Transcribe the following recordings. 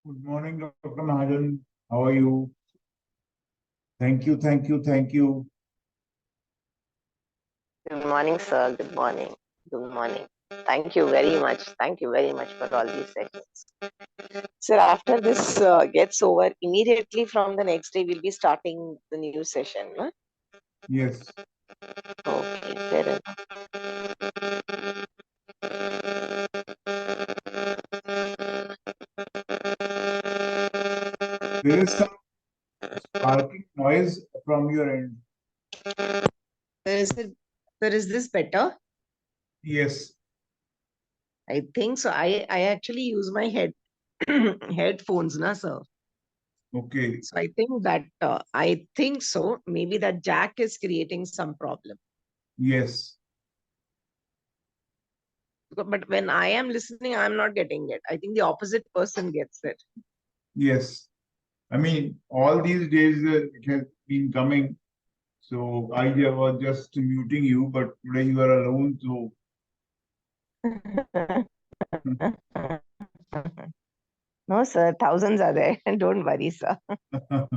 Good morning, Dr. Mahajan. How are you? Thank you, thank you, thank you. Good morning, sir. Good morning. Good morning. Thank you very much. Thank you very much for all these sessions. Sir, after this gets over, immediately from the next day, we'll be starting the new session. No? Yes. Okay, fair enough. There is some sparking noise from your end. Is this better? Yes. I think so. I actually use my headphones, na, sir. Okay. So I think so. Maybe that jack is creating some problem. Yes. But when I am listening, I'm not getting it. I think the opposite person gets it. Yes. I mean, all these days it has been coming. So I was just muting you, but today you are alone. So No, sir. Thousands are there. Don't worry, sir. I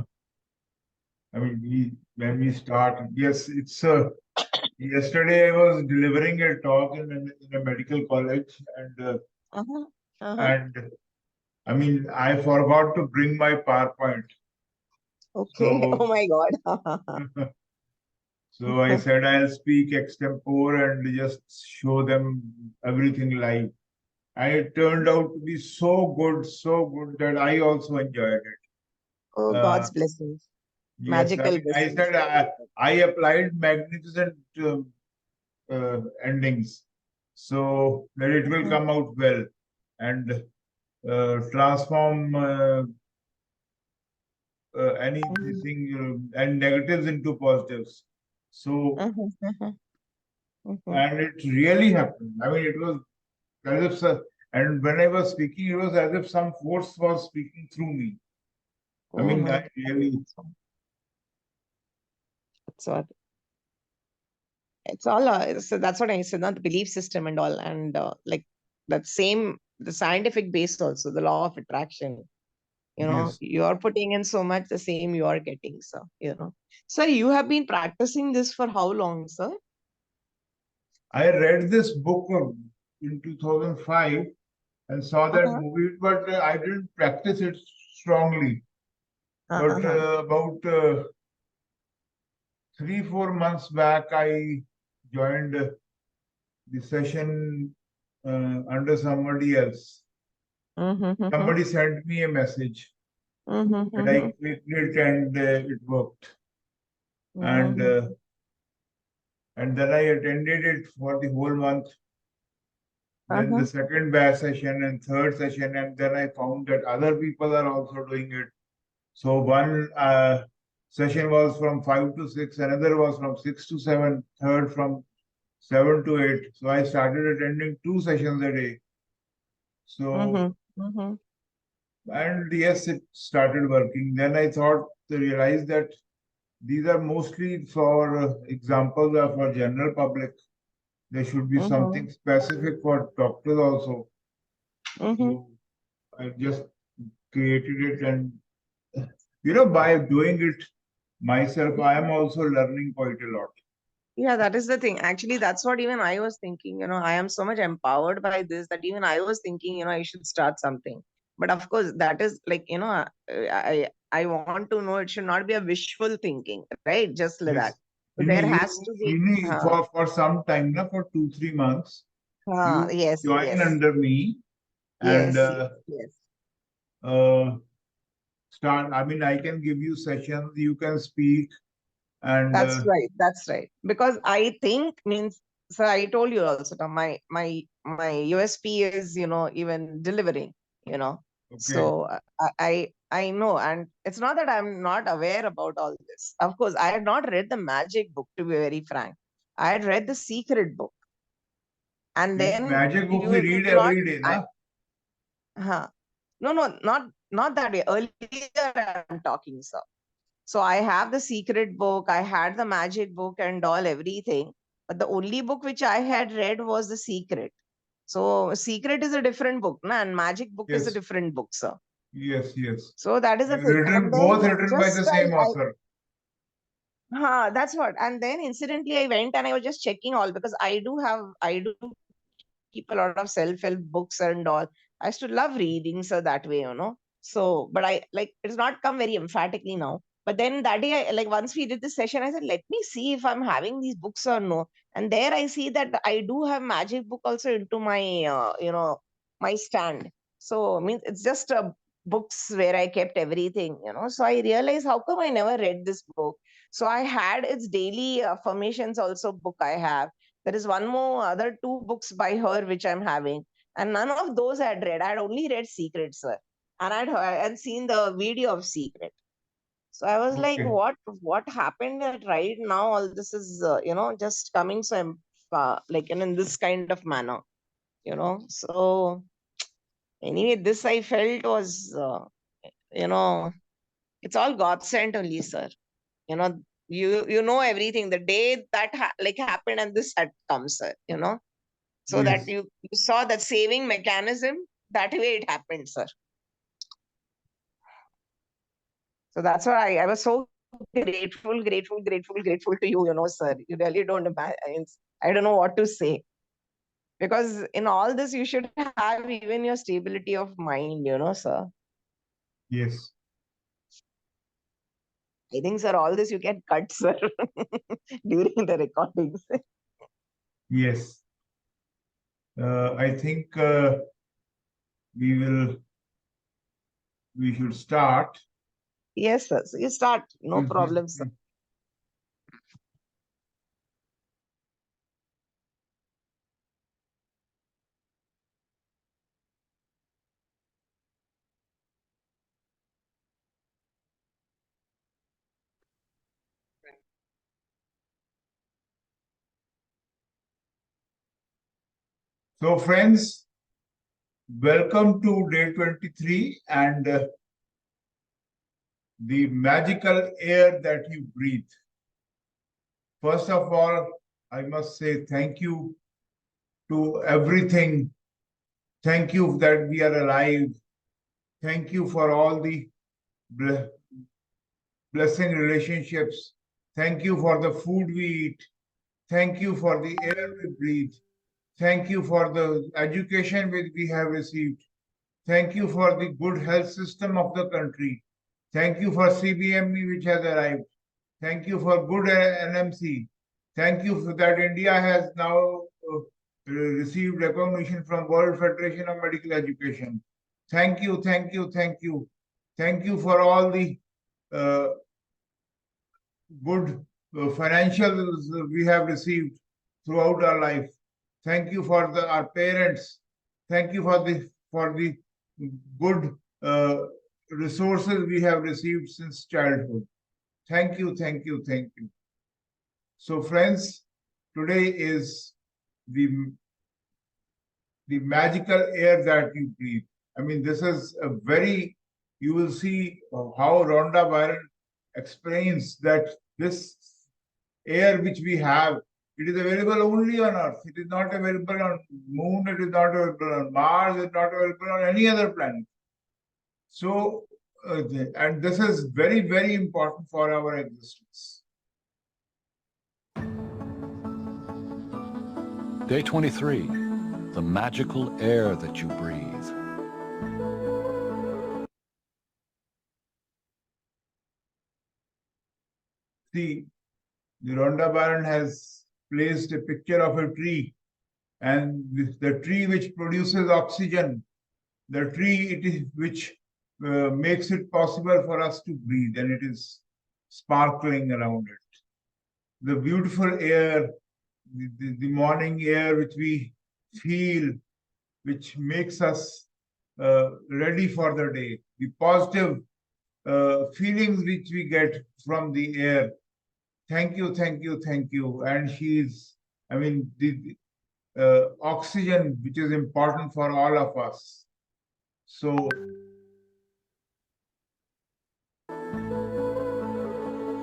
mean, when we start, yes, it's yesterday I was delivering a talk in a medical college, and I mean, I forgot to bring my PowerPoint. Okay. So, Oh my God. so I said I'll speak extempore and just show them everything live. And it turned out to be so good that I also enjoyed it. Oh, Uh, God's blessings. yes, I Magical mean, I blessings. said I applied magnificent endings so that it will come out well and transform anything and negatives into positives. So, and it really happened. I mean, it was as if, and when I was speaking, it was as if some force was speaking through me. I mean, I really. So it's all so that's what I said, not the belief system and all, and like that same the scientific base also, the law of attraction. Yes. You're putting in so much, the same you are getting, sir. Sir, you have been practicing this for how long, sir? I read this book in 2005 and saw that movie, but I didn't practice it strongly. But about 3-4 months back, I joined the session under somebody else. Somebody sent me a message, and I clicked it, and it worked. And then I attended it for the whole month. Then the second batch session and third session, and then I found that other people are also doing it. So one session was from 5 to 6, another was from 6 to 7, third from 7 to 8. So I started attending 2 sessions a day. So, and yes, it started working. Then I thought to realize that these are mostly for examples are for general public. There should be something specific for doctors also. So I just created it, and by doing it myself, I am also learning quite a lot. Yeah, that is the thing. Actually, that's what even I was thinking. I am so much empowered by this that even I was thinking, I should start something. But of course, that is like, I want to know it should not be a wishful thinking, right? Just like that. Yes. So there has to be. For some time, for 2-3 months, you Yes, join yes, under me and yes, yes. uh, start. I mean, I can give you sessions, you can speak, and That's right. That's right. Because I think means, so I told you also, my USP is, even delivering, you know. okay. So I know, and it's not that I'm not aware about all this. Of course, I had not read the magic book, to be very frank. I had read the secret book. And The then magic book you we will read not, every day, na? no, not that way. Earlier I'm talking, sir. So I have the secret book, I had the magic book and all everything. But the only book which I had read was the secret. So secret is a different book, na? And magic book is a Yes. different book, sir. Yes, yes. So that is the thing. And Both then written by the just same author. that's what. And then incidentally, I went and I was just checking all because I do keep a lot of self-help books and all. I used to love reading, so that way, So, but I like it's not come very emphatically now. But then that day, like once we did this session, I said, let me see if I'm having these books or no. And there I see that I do have magic book also into my, my stand. So, means it's just books where I kept everything, So I realized how come I never read this book. So I had its daily affirmations also book I have. There is one more other two books by her which I'm having, and none of those I had read. I had only read Secret, sir, and I'd seen the video of Secret. So I was like, Okay. what happened that right now? All this is just coming so like in this kind of manner, So anyway, this I felt was it's all God sent only, sir. You know, you know everything. The day that like happened and this had come, sir. So Yes. that you saw that saving mechanism, that way it happened, sir. So that's why I was so grateful to you, sir. You really don't imagine. I don't know what to say. Because in all this, you should have even your stability of mind, sir. Yes. I think, sir, all this you can cut, sir, during the recordings. Yes. I think we should start. Yes, sir. So you start. No problem, sir. So friends, welcome to day 23 and the magical air that you breathe. First of all, I must say thank you to everything. Thank you that we are alive. Thank you for all the blessing relationships. Thank you for the food we eat. Thank you for the air we breathe. Thank you for the education which we have received. Thank you for the good health system of the country. Thank you for CBME which has arrived. Thank you for good NMC. Thank you for that India has now received recognition from World Federation of Medical Education. Thank you, thank you, thank you. Thank you for all the good financials we have received throughout our life. Thank you for our parents. Thank you for the good resources we have received since childhood. Thank you, thank you, thank you. So, friends, today is the magical air that you breathe. I mean, this is a very, you will see how Rhonda Byron explains that this air which we have, it is available only on Earth. It is not available on Moon, it is not available on Mars, it is not available on any other planet. So, and this is very, very important for our existence. Day 23, the magical air that you breathe. See, the Rhonda Byron has placed a picture of a tree, and the tree which produces oxygen, the tree it is which makes it possible for us to breathe, and it is sparkling around it. The beautiful air, the morning air which we feel, which makes us ready for the day, the positive feelings which we get from the air, thank you, thank you, thank you. And she's, I mean, the oxygen, which is important for all of us. So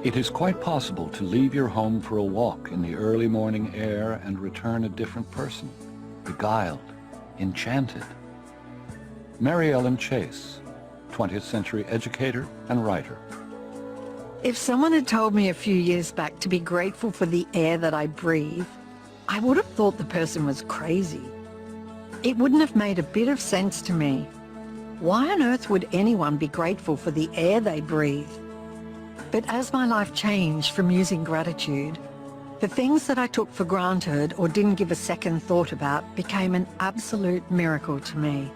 It is quite possible to leave your home for a walk in the early morning air and return a different person, beguiled, enchanted. Mary Ellen Chase, 20th century educator and writer. If someone had told me a few years back to be grateful for the air that I breathe, I would have thought the person was crazy. It wouldn't have made a bit of sense to me. Why on earth would anyone be grateful for the air they breathe? But as my life changed from using gratitude, the things that I took for granted or didn't give a second thought about became an absolute miracle to me.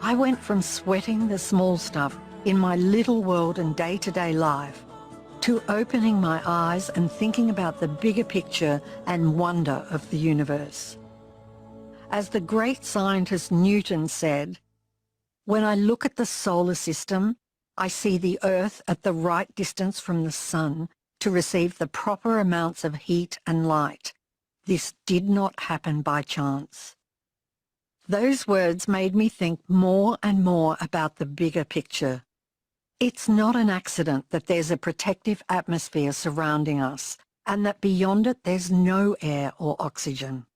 I went from sweating the small stuff in my little world and day-to-day life to opening my eyes and thinking about the bigger picture and wonder of the universe. As the great scientist Newton said, "When I look at the solar system, I see the Earth at the right distance from the sun to receive the proper amounts of heat and light. This did not happen by chance." Those words made me think more and more about the bigger picture. It's not an accident that there's a protective atmosphere surrounding us and that beyond it there's no air or oxygen.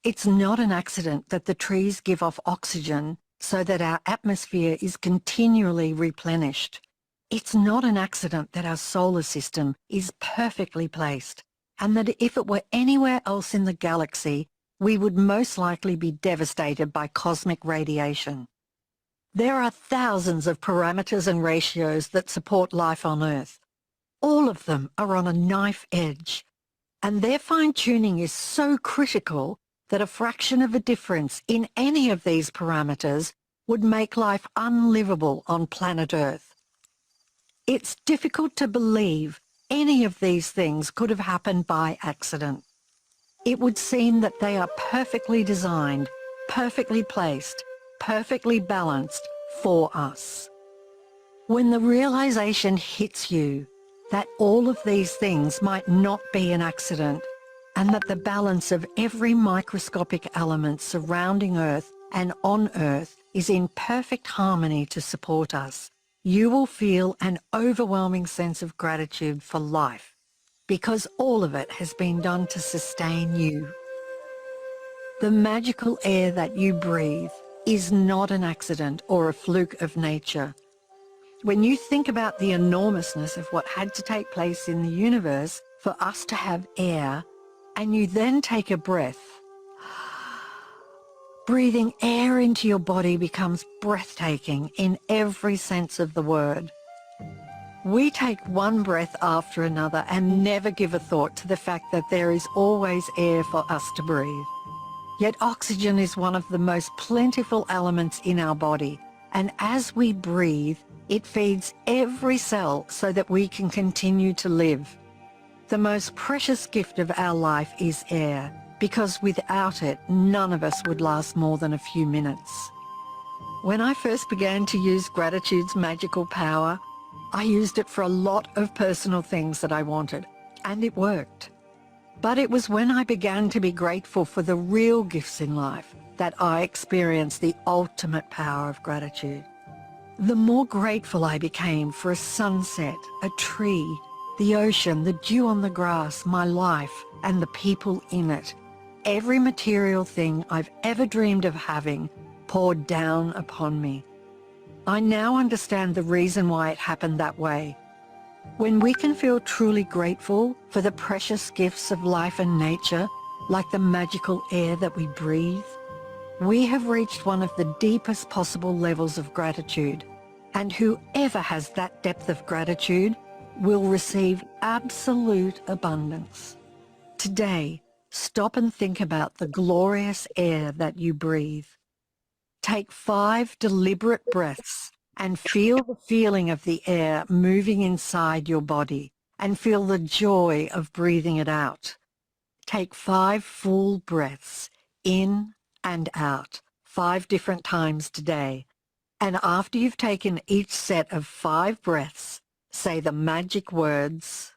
It's not an accident that the trees give off oxygen so that our atmosphere is continually replenished. It's not an accident that our solar system is perfectly placed and that if it were anywhere else in the galaxy, we would most likely be devastated by cosmic radiation. There are thousands of parameters and ratios that support life on Earth. All of them are on a knife edge, and their fine-tuning is so critical that a fraction of a difference in any of these parameters would make life unlivable on planet Earth. It's difficult to believe any of these things could have happened by accident. It would seem that they are perfectly designed, perfectly placed, perfectly balanced for us. When the realization hits you that all of these things might not be an accident, and that the balance of every microscopic element surrounding Earth and on Earth is in perfect harmony to support us, you will feel an overwhelming sense of gratitude for life, because all of it has been done to sustain you. The magical air that you breathe is not an accident or a fluke of nature. When you think about the enormousness of what had to take place in the universe for us to have air, and you then take a breath, breathing air into your body becomes breathtaking in every sense of the word. We take one breath after another and never give a thought to the fact that there is always air for us to breathe. Yet oxygen is one of the most plentiful elements in our body, and as we breathe, it feeds every cell so that we can continue to live. The most precious gift of our life is air, because without it, none of us would last more than a few minutes. When I first began to use gratitude's magical power, I used it for a lot of personal things that I wanted, and it worked. But it was when I began to be grateful for the real gifts in life that I experienced the ultimate power of gratitude. The more grateful I became for a sunset, a tree, the ocean, the dew on the grass, my life, and the people in it, every material thing I've ever dreamed of having poured down upon me. I now understand the reason why it happened that way. When we can feel truly grateful for the precious gifts of life and nature, like the magical air that we breathe, we have reached one of the deepest possible levels of gratitude, and whoever has that depth of gratitude will receive absolute abundance. Today, stop and think about the glorious air that you breathe. Take 5 deliberate breaths and feel the feeling of the air moving inside your body, and feel the joy of breathing it out. Take 5 full breaths in and out 5 different times today. And after you've taken each set of 5 breaths, say the magic words,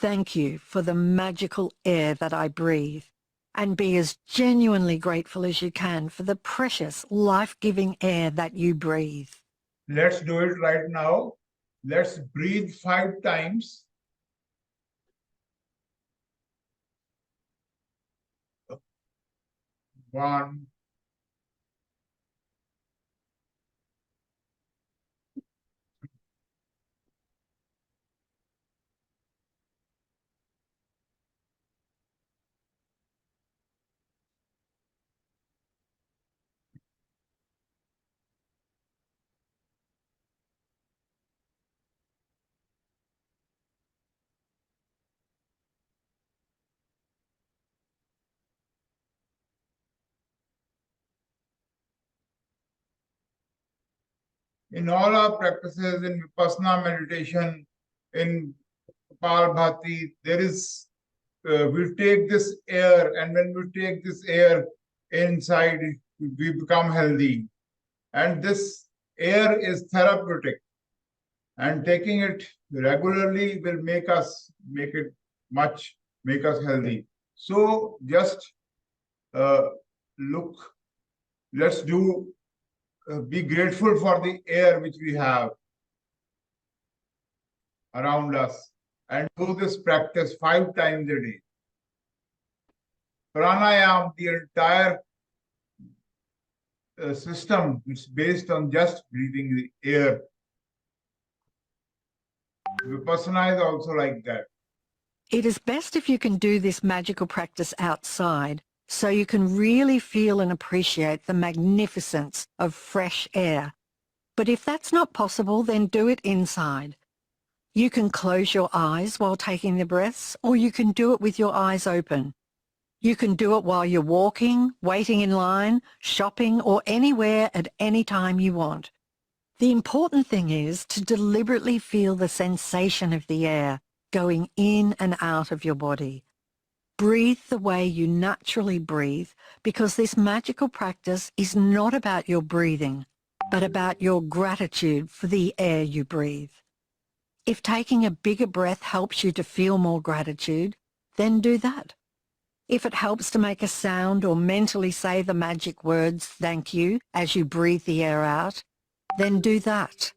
thank you for the magical air that I breathe, and be as genuinely grateful as you can for the precious, life-giving air that you breathe. Let's do it right now. Let's breathe 5 times. One, in all our practices in Vipassana meditation, in Kapalbhati, there is, we take this air, and when we take this air inside, we become healthy. And this air is therapeutic. And taking it regularly will make us healthy. So just let's be grateful for the air which we have around us, and do this practice 5 times a day. Pranayam, the entire system, is based on just breathing the air. Vipassana is also like that. It is best if you can do this magical practice outside, so you can really feel and appreciate the magnificence of fresh air. But if that's not possible, then do it inside. You can close your eyes while taking the breaths, or you can do it with your eyes open. You can do it while you're walking, waiting in line, shopping, or anywhere at any time you want. The important thing is to deliberately feel the sensation of the air going in and out of your body. Breathe the way you naturally breathe, because this magical practice is not about your breathing, but about your gratitude for the air you breathe. If taking a bigger breath helps you to feel more gratitude, then do that. If it helps to make a sound or mentally say the magic words "thank you" as you breathe the air out, then do that.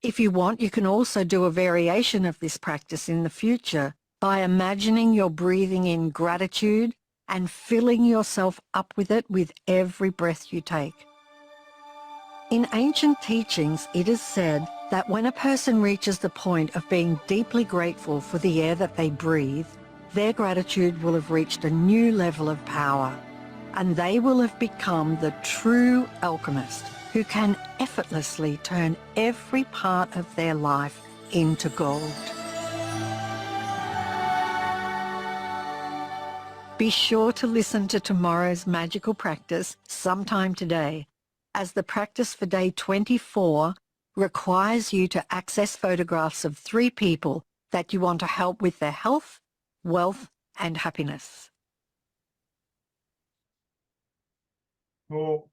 If you want, you can also do a variation of this practice in the future by imagining you're breathing in gratitude and filling yourself up with it with every breath you take. In ancient teachings, it is said that when a person reaches the point of being deeply grateful for the air that they breathe, their gratitude will have reached a new level of power, and they will have become the true alchemist who can effortlessly turn every part of their life into gold. Be sure to listen to tomorrow's magical practice sometime today, as the practice for day 24 requires you to access photographs of 3 people that you want to help with their health, wealth, and happiness. So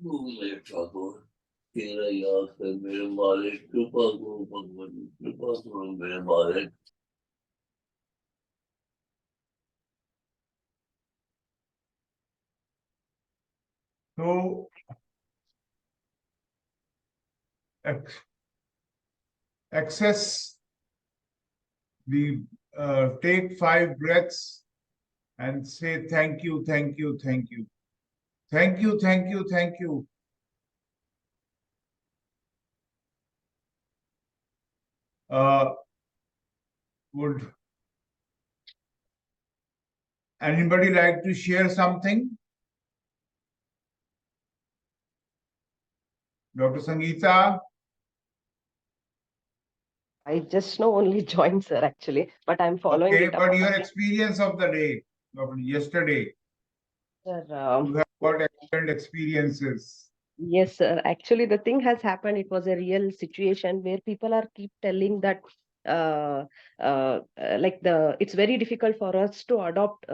मेरे ठाकुर तेरा याद कर मेरे मालिक कृपा करो भगवान कृपा करो मेरे मालिक So access the take 5 breaths and say thank you, thank you, thank you. Thank you, thank you, thank you. Would anybody like to share something? Dr. Sangeeta? I just now only joined, sir, actually, but I'm following Okay, it up. but your experience of the day, of yesterday, Sir, you have got excellent experiences. yes, sir. Actually, the thing has happened. It was a real situation where people are keep telling that it's very difficult for us to adopt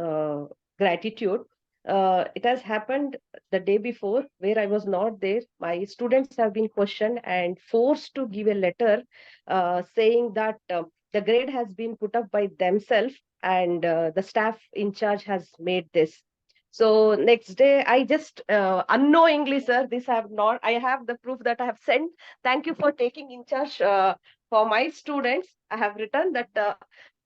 gratitude it has happened the day before where I was not there. My students have been questioned and forced to give a letter saying that the grade has been put up by themselves and the staff in charge has made this. So next day, I just unknowingly, sir, I have the proof that I have sent. Thank you for taking in charge for my students. I have written that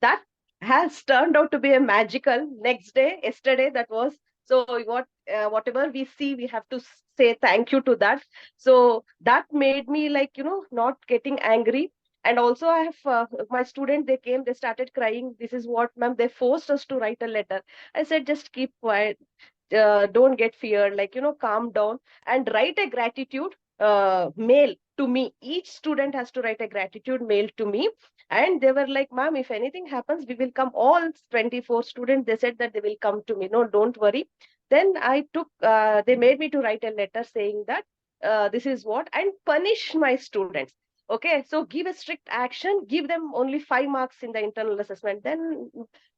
that has turned out to be a magical next day, yesterday, that was. So whatever we see, we have to say thank you to that. So that made me like, not getting angry. And also I have my student, they came, they started crying. This is what, ma'am, they forced us to write a letter. I said, just keep quiet. Don't get feared, like, calm down and write a gratitude mail to me. Each student has to write a gratitude mail to me. And they were like, ma'am, if anything happens, we will come. All 24 students, they said that they will come to me. No, don't worry. Then they made me to write a letter saying that this is what, and punish my students. Okay, so give a strict action, give them only 5 marks in the internal assessment. Then,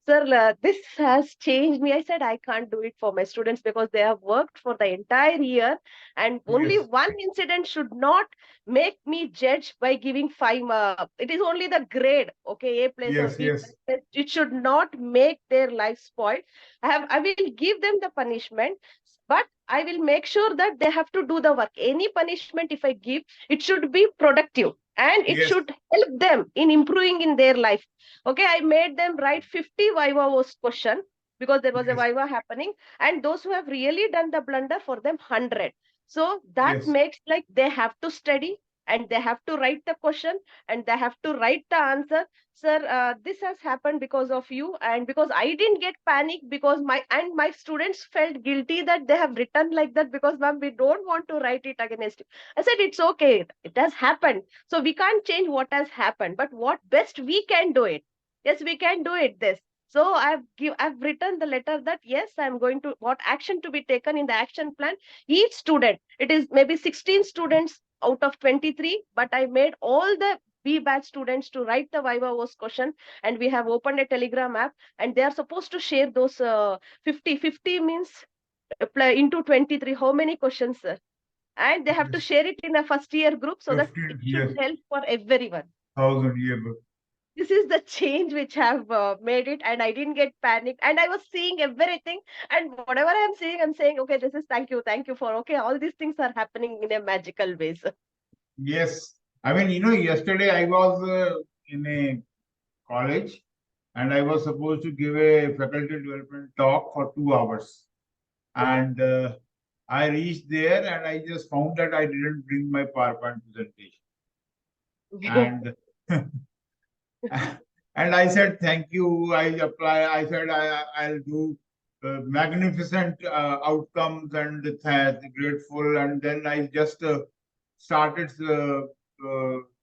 sir, this has changed me. I said, I can't do it for my students because they have worked for the entire year, and only Yes. one incident should not make me judge by giving 5 marks. It is only the grade, okay, A plus or Yes, B yes. plus. It should not make their life spoiled. I will give them the punishment, but I will make sure that they have to do the work. Any punishment, if I give, it should be productive and it Yes. should help them in improving in their life. Okay, I made them write 50 Viva was question because there was a Yes. Viva happening, and those who have really done the blunder, for them 100. So that Yes. makes like they have to study and they have to write the question and they have to write the answer. Sir, this has happened because of you, and because I didn't get panic, because my students felt guilty that they have written like that, because ma'am, we don't want to write it against you. I said, it's okay, it has happened, so we can't change what has happened, but what best we can do it. Yes, we can do it this. So I've written the letter that yes, I'm going to, what action to be taken in the action plan. Each student, it is maybe 16 students out of 23, but I made all the B batch students to write the Viva voce question, and we have opened a Telegram app, and they are supposed to share those 50 means into 23. How many questions, sir? And they have to Yes. share it in a first year group so that it 15, should yes, help for everyone. 1,000 yearbook. This is the change which have made it, and I didn't get panicked, and I was seeing everything, and whatever I'm seeing, I'm saying, okay, this is thank you for, okay, all these things are happening in a magical way, sir. Yes. I mean, yesterday I was in a college and I was supposed to give a faculty development talk for 2 hours. And I reached there and I just found that I didn't bring my PowerPoint presentation. And and I said, thank you. I said, I'll do magnificent outcomes and grateful. And then I just started,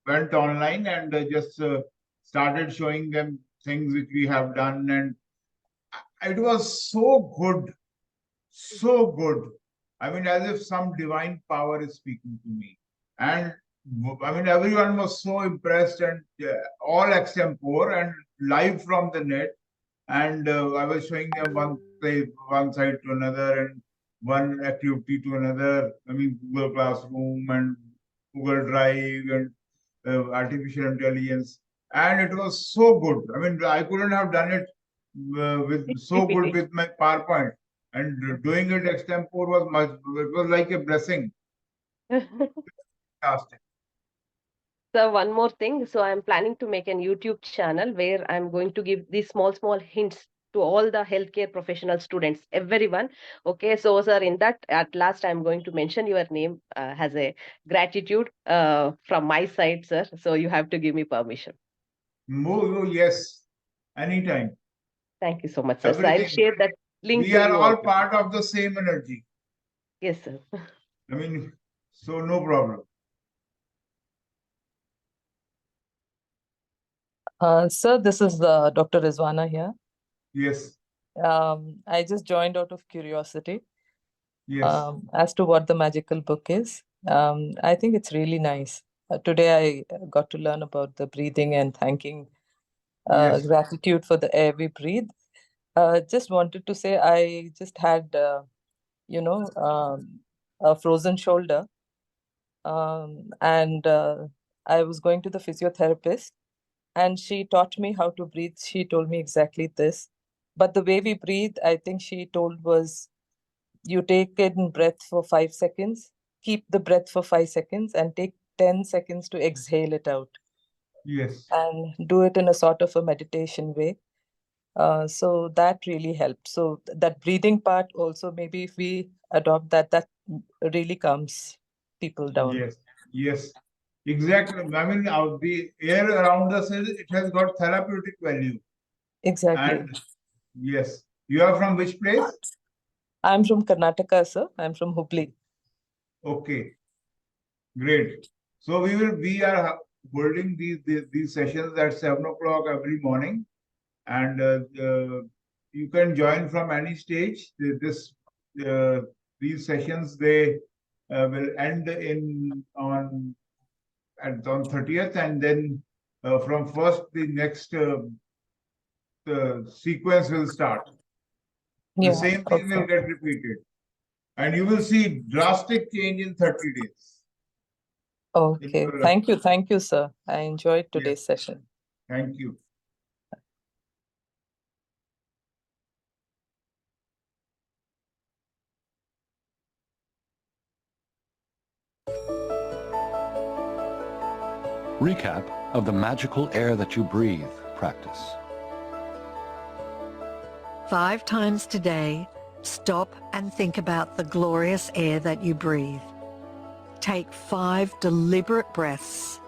went online and just started showing them things which we have done. And it was so good, so good. I mean, as if some divine power is speaking to me. And I mean, everyone was so impressed and all extempore and live from the net. And I was showing them one side to another and one activity to another. I mean, Google Classroom and Google Drive and artificial intelligence. And it was so good. I mean, I couldn't have done it with so good with my PowerPoint. And doing it extempore was it was like a blessing. Fantastic. So one more thing. So I'm planning to make a YouTube channel where I'm going to give these small hints to all the healthcare professional students, everyone. Okay, so sir, in that, at last, I'm going to mention your name as a gratitude from my side, sir. So you have to give me permission. Oh, yes, anytime. Thank you so much, sir. So I'll Everything. share that link We with are you. all also. part of the same energy. Yes, sir. I mean, so no problem. Sir, this is Dr. Rizwana here. Yes, I just joined out of curiosity yes, as to what the magical book is. I think it's really nice. Today I got to learn about the breathing and thanking yes, gratitude for the air we breathe. Just wanted to say I just had, a frozen shoulder, and I was going to the physiotherapist, and she taught me how to breathe. She told me exactly this. But the way we breathe, I think she told was you take in breath for 5 seconds, keep the breath for 5 seconds, and take 10 seconds to exhale it out, Yes. and do it in a sort of a meditation way. So that really helped. So that breathing part also, maybe if we adopt that, that really calms people down. Yes. Yes. Exactly. I mean, the air around us it has got therapeutic value. Exactly. And yes, you are from which place? I'm from Karnataka, sir. I'm from Hubli. Okay, great. So we are holding these sessions at 7 o'clock every morning, and you can join from any stage. These sessions they will end on 30th, and then from first the next sequence will start. The Yeah, same thing will okay. get repeated, and you will see drastic change in 30 days. Okay. Thank you. Thank you, sir. I enjoyed Yes. today's session. Thank you. Recap of the magical air that you breathe practice. 5 times today, stop and think about the glorious air that you breathe. Take 5 deliberate breaths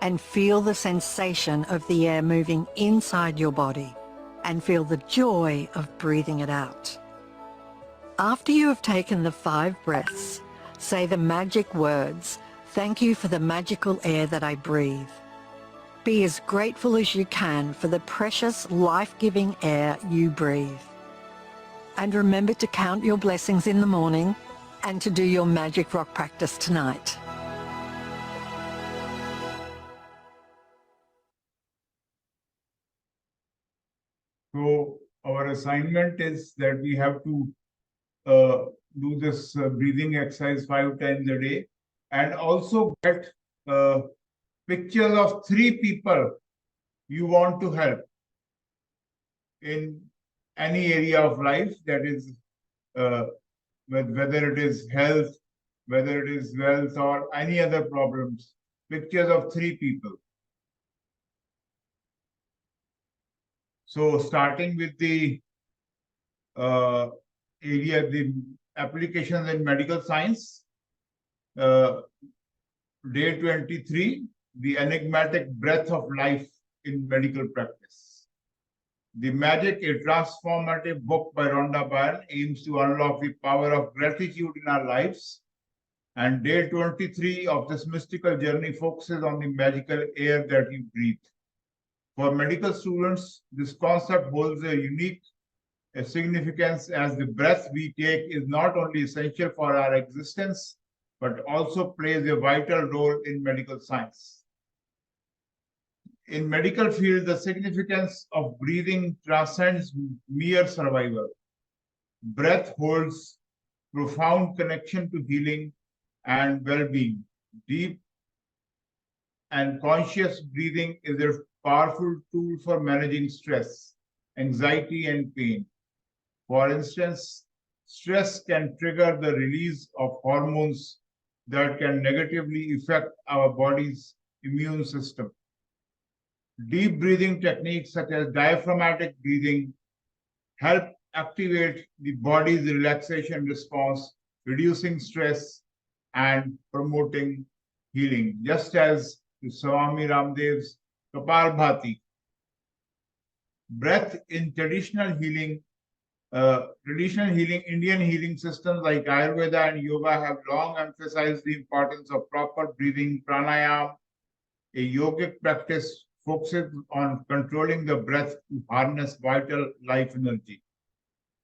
and feel the sensation of the air moving inside your body, and feel the joy of breathing it out. After you have taken the 5 breaths, say the magic words, "Thank you for the magical air that I breathe." Be as grateful as you can for the precious, life-giving air you breathe. And remember to count your blessings in the morning and to do your magic rock practice tonight. So our assignment is that we have to do this breathing exercise 5 times a day, and also get pictures of 3 people you want to help in any area of life, that is whether it is health, whether it is wealth, or any other problems. Pictures of 3 people. So starting with the area, the applications in medical science, day 23, the enigmatic breath of life in medical practice. The Magic, a transformative book by Rhonda Byrne, aims to unlock the power of gratitude in our lives. And day 23 of this mystical journey focuses on the magical air that you breathe. For medical students, this concept holds a unique significance, as the breath we take is not only essential for our existence, but also plays a vital role in medical science. In medical field, the significance of breathing transcends mere survival. Breath holds profound connection to healing and well-being. Deep and conscious breathing is a powerful tool for managing stress, anxiety, and pain. For instance, stress can trigger the release of hormones that can negatively affect our body's immune system. Deep breathing techniques such as diaphragmatic breathing help activate the body's relaxation response, reducing stress and promoting healing, just as Swami Ramdev's Kapalbhati. Breath in traditional healing, Indian healing systems like Ayurveda and yoga have long emphasized the importance of proper breathing. Pranayama, a yogic practice, focuses on controlling the breath to harness vital life energy.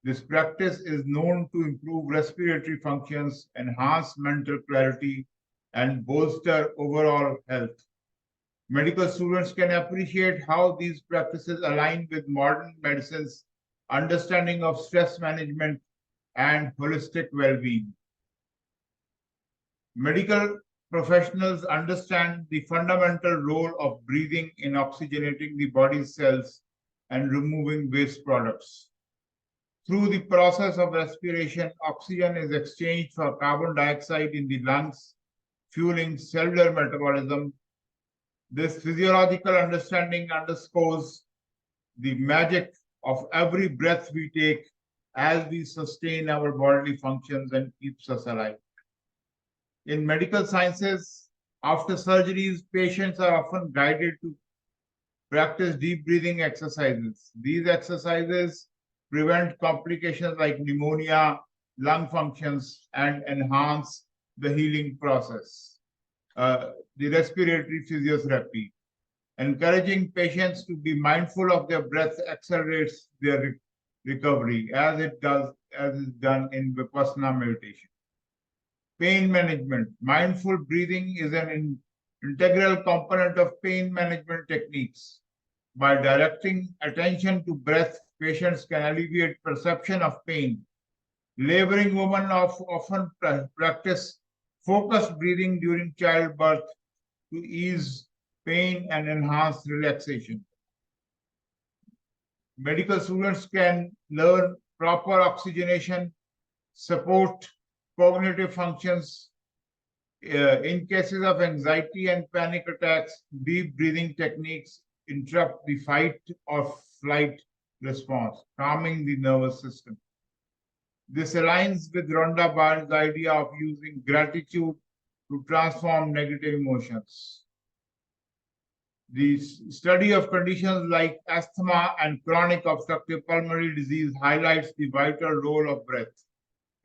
This practice is known to improve respiratory functions, enhance mental clarity, and bolster overall health. Medical students can appreciate how these practices align with modern medicine's understanding of stress management, and holistic well-being. Medical professionals understand the fundamental role of breathing in oxygenating the body's cells and removing waste products. Through the process of respiration, oxygen is exchanged for carbon dioxide in the lungs, fueling cellular metabolism. This physiological understanding underscores the magic of every breath we take as we sustain our bodily functions and keeps us alive. In medical sciences, after surgeries, patients are often guided to practice deep breathing exercises. These exercises prevent complications like pneumonia, lung functions, and enhance the healing process. The respiratory physiotherapy. Encouraging patients to be mindful of their breath accelerates their recovery, as is done in Vipassana meditation. Pain management. Mindful breathing is an integral component of pain management techniques. By directing attention to breath, patients can alleviate perception of pain. Laboring women often practice focused breathing during childbirth to ease pain and enhance relaxation. Medical students can learn proper oxygenation, support cognitive functions. In cases of anxiety and panic attacks, deep breathing techniques interrupt the fight or flight response, calming the nervous system. This aligns with Rhonda Byrne's idea of using gratitude to transform negative emotions. The study of conditions like asthma and chronic obstructive pulmonary disease highlights the vital role of breath.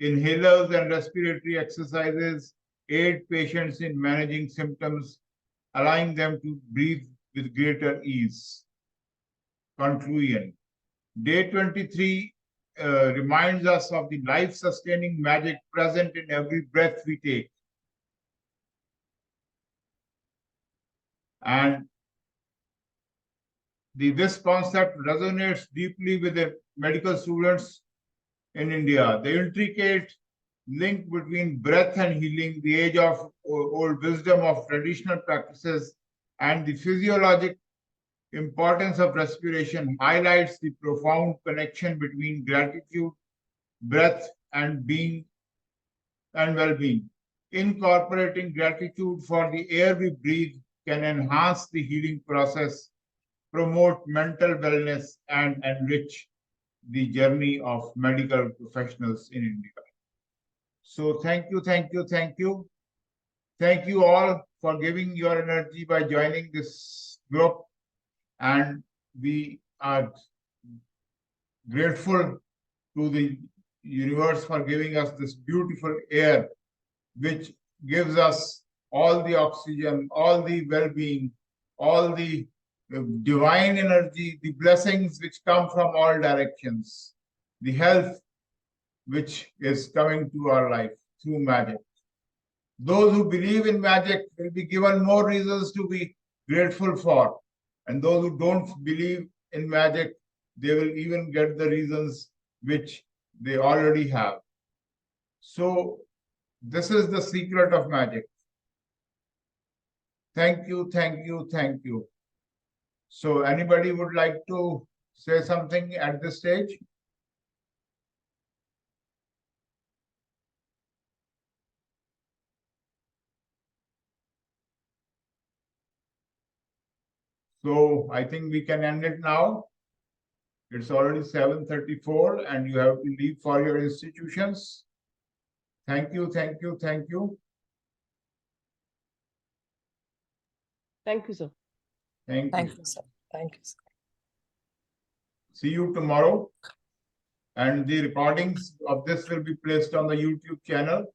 Inhalers and respiratory exercises aid patients in managing symptoms, allowing them to breathe with greater ease. Conclusion. Day 23 reminds us of the life-sustaining magic present in every breath we take. And this concept resonates deeply with the medical students in India. The intricate link between breath and healing, the age-old wisdom of traditional practices, and the physiologic importance of respiration highlights the profound connection between gratitude, breath, and being and well-being. Incorporating gratitude for the air we breathe can enhance the healing process, promote mental wellness, and enrich the journey of medical professionals in India. So thank you, thank you, thank you. Thank you all for giving your energy by joining this group. And we are grateful to the universe for giving us this beautiful air, which gives us all the oxygen, all the well-being, all the divine energy, the blessings which come from all directions, the health which is coming to our life through magic. Those who believe in magic will be given more reasons to be grateful for. And those who don't believe in magic, they will even get the reasons which they already have. So this is the secret of magic. Thank you, thank you, thank you. So anybody would like to say something at this stage? So I think we can end it now. It's already 7:34 and you have to leave for your institutions. Thank you, thank you, thank you. Thank you, sir. Thank you, sir. Thank you, sir. See you tomorrow. And the recordings of this will be placed on the YouTube channel.